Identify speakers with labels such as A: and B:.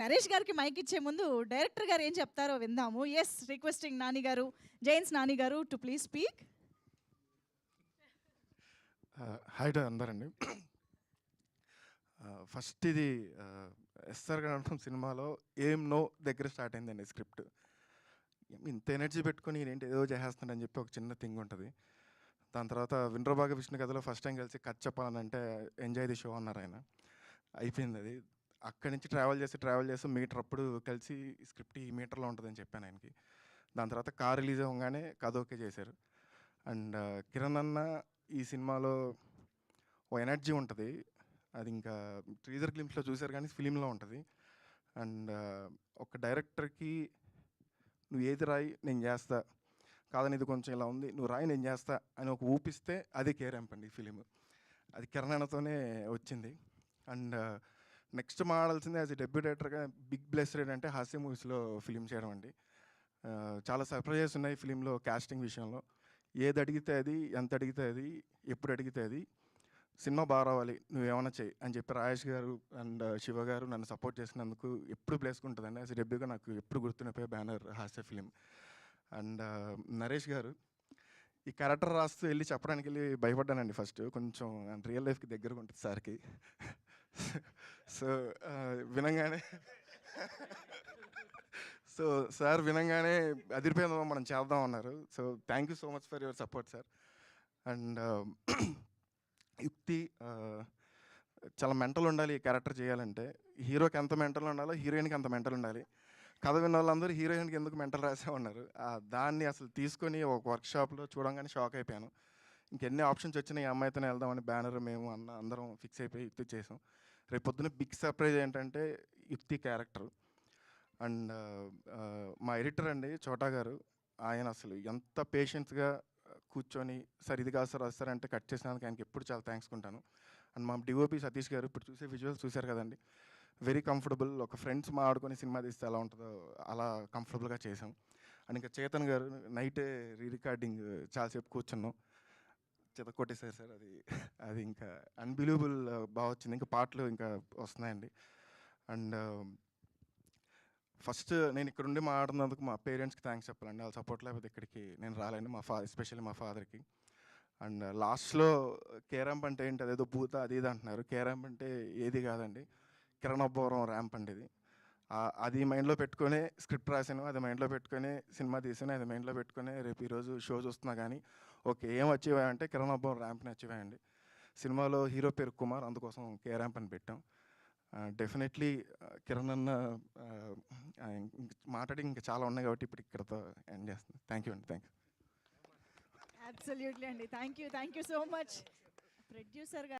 A: నరేష్ గారికి మైక్ ఇచ్చే ముందు డైరెక్టర్ గారు ఏం చెప్తారో విందాము. ఎస్, రిక్వెస్టింగ్ నాని గారు, జైన్స్ నాని గారు to please speak.
B: Hi to అందరండి. ఫస్ట్ ఇది ఎస్ఆర్ గణం సినిమాలో ఏం నో దగ్గర స్టార్ట్ అయిందండి స్క్రిప్ట్. ఇంత ఎనర్జీ పెట్టుకొని ఏంటి ఏదో చేసేస్తాడని చెప్పి ఒక చిన్న థింగ్ ఉంటుంది. దాని తర్వాత విండ్రబాగ విష్ణు కథలో ఫస్ట్ టైం కలిసి కథ చెప్పాలనంటే ఎంజాయ్ ది షో అన్నారు ఆయన. అయిపోయింది అది. అక్కడి నుంచి ట్రావెల్ చేసి మీటర్ అప్పుడు కలిసి స్క్రిప్ట్ ఈ మీటర్లో ఉంటుందని చెప్పాను ఆయనకి. దాని తర్వాత కార్ రిలీజ్ అవ్వగానే కథ ఓకే చేశారు. అండ్ కిరణ్ అన్న ఈ సినిమాలో ఓ ఎనర్జీ ఉంటుంది. అది ఇంకా ట్రీజర్ గ్లింప్స్లో చూశారు కానీ ఫిలింలో ఉంటుంది. అండ్ ఒక డైరెక్టర్కి నువ్వు ఏది రాయి నేను చేస్తా, కాదని ఇది కొంచెం ఇలా ఉంది నువ్వు రాయి నేను చేస్తా అని ఒక ఊపిస్తే అది కేరాంప్ అండి ఈ ఫిలిం. అది కిరణ్ అన్నతోనే వచ్చింది. అండ్ నెక్స్ట్ మాడాల్సింది యాజ్ ఎ డెబ్యూ డైరెక్టర్గా బిగ్ బ్లెస్డ్ అంటే హాస్య మూవీస్లో ఫిలిం చేయడం అండి. చాలా సర్ప్రైజెస్ ఉన్నాయి ఫిలింలో కాస్టింగ్ విషయంలో. ఏది అడిగితే అది, ఎంత అడిగితే అది, ఎప్పుడు అడిగితే అది, సినిమా బాగా రావాలి నువ్వేమన్నా చెయ్యి అని చెప్పి రాజేష్ గారు అండ్ శివ గారు నన్ను సపోర్ట్ చేసినందుకు ఎప్పుడు ప్లేస్గా ఉంటుందండి. యాజ్ డెబ్యూగా నాకు ఎప్పుడు గుర్తుండిపోయే బ్యానర్ హాస్య ఫిలిం. అండ్ నరేష్ గారు ఈ క్యారెక్టర్ రాస్తూ వెళ్ళి చెప్పడానికి వెళ్ళి భయపడ్డానండి ఫస్ట్. కొంచెం రియల్ లైఫ్కి దగ్గరగా ఉంటుంది సార్కి. సో వినంగానే సో సార్ వినంగానే అదిరిపోయిందో మనం చేద్దాం అన్నారు. So thank you so much for your support sir. And యుక్తి చాలా మెంటల్ ఉండాలి ఈ క్యారెక్టర్ చేయాలంటే. హీరోకి ఎంత మెంటల్ ఉండాలో హీరోయిన్కి అంత మెంటల్ ఉండాలి. కథ విన్న వాళ్ళందరూ హీరోయిన్కి ఎందుకు మెంటల్ రాసే ఉన్నారు. దాన్ని అసలు తీసుకొని ఒక వర్క్షాప్లో చూడంగానే షాక్ అయిపోయాను. ఇంకెన్ని ఆప్షన్స్ వచ్చినాయి ఈ అమ్మాయితోనే వెళ్దామని బ్యానర్ మేము అందరం ఫిక్స్ అయిపోయి యుక్తి చేసాం. రేపు పొద్దున్న బిగ్ సర్ప్రైజ్ ఏంటంటే యుక్తి క్యారెక్టర్. అండ్ మా ఎడిటర్ అండి చోటా గారు, ఆయన అసలు ఎంత పేషెన్స్గా కూర్చొని సార్ ఇది కాదు సార్ వస్తారంటే కట్ చేసినందుకు ఆయనకి ఎప్పుడు చాలా థ్యాంక్స్ ఉంటాను. అండ్ మా డిఓపి సతీష్ గారు ఇప్పుడు చూసే విజువల్స్ చూశారు కదండి, వెరీ కంఫర్టబుల్. ఒక ఫ్రెండ్స్ మాట్లాడుకొని సినిమా తీస్తే ఎలా ఉంటుందో అలా కంఫర్టబుల్గా చేసాం. అండ్ ఇంకా చేతన్ గారు నైటే రికార్డింగ్ చాలాసేపు కూర్చున్నాం, చేత కొట్టేశారు సార్. అది ఇంకా అన్బిలీవబుల్ బాగా వచ్చింది. ఇంకా పాటలు ఇంకా వస్తున్నాయండి. అండ్ ఫస్ట్ నేను ఇక్కడ ఉండి మాట్లాడినందుకు మా పేరెంట్స్కి థ్యాంక్స్ చెప్పాలండి. వాళ్ళ సపోర్ట్ లేకపోతే ఇక్కడికి నేను రాలేండి, ఎస్పెషల్లీ మా ఫాదర్కి. అండ్ లాస్ట్లో కేరాంప్ అంటే ఏంటి అదేదో భూత అది ఇది అంటున్నారు. కేరాంప్ అంటే ఏది కాదండి, కిరణ్ అబ్బవరం ర్యాంప్ అండి ఇది. అది మైండ్లో పెట్టుకొని స్క్రిప్ట్ రాశాను, అది మైండ్లో పెట్టుకొని సినిమా తీసాను, అది మైండ్లో పెట్టుకొని రేపు ఈరోజు షో చూస్తున్నా కానీ ఓకే ఏం అచీవ్ అయ్యాయంటే కిరణ్ అబ్బవరం ర్యాంప్ని అచీవ్ అయ్యండి. సినిమాలో హీరో పేరు కుమార్, అందుకోసం కే ర్యాంప్ అని పెట్టాం. డెఫినెట్లీ కిరణ్ అన్న మాట్లాడి ఇంకా చాలా ఉన్నాయి కాబట్టి ఇప్పుడు ఇక్కడతో ఎండ్ చేస్తున్నాను. థ్యాంక్ యూ అండి. Thank you.
A: అబ్సల్యూట్లీ అండి. Thank you so much producer గారు.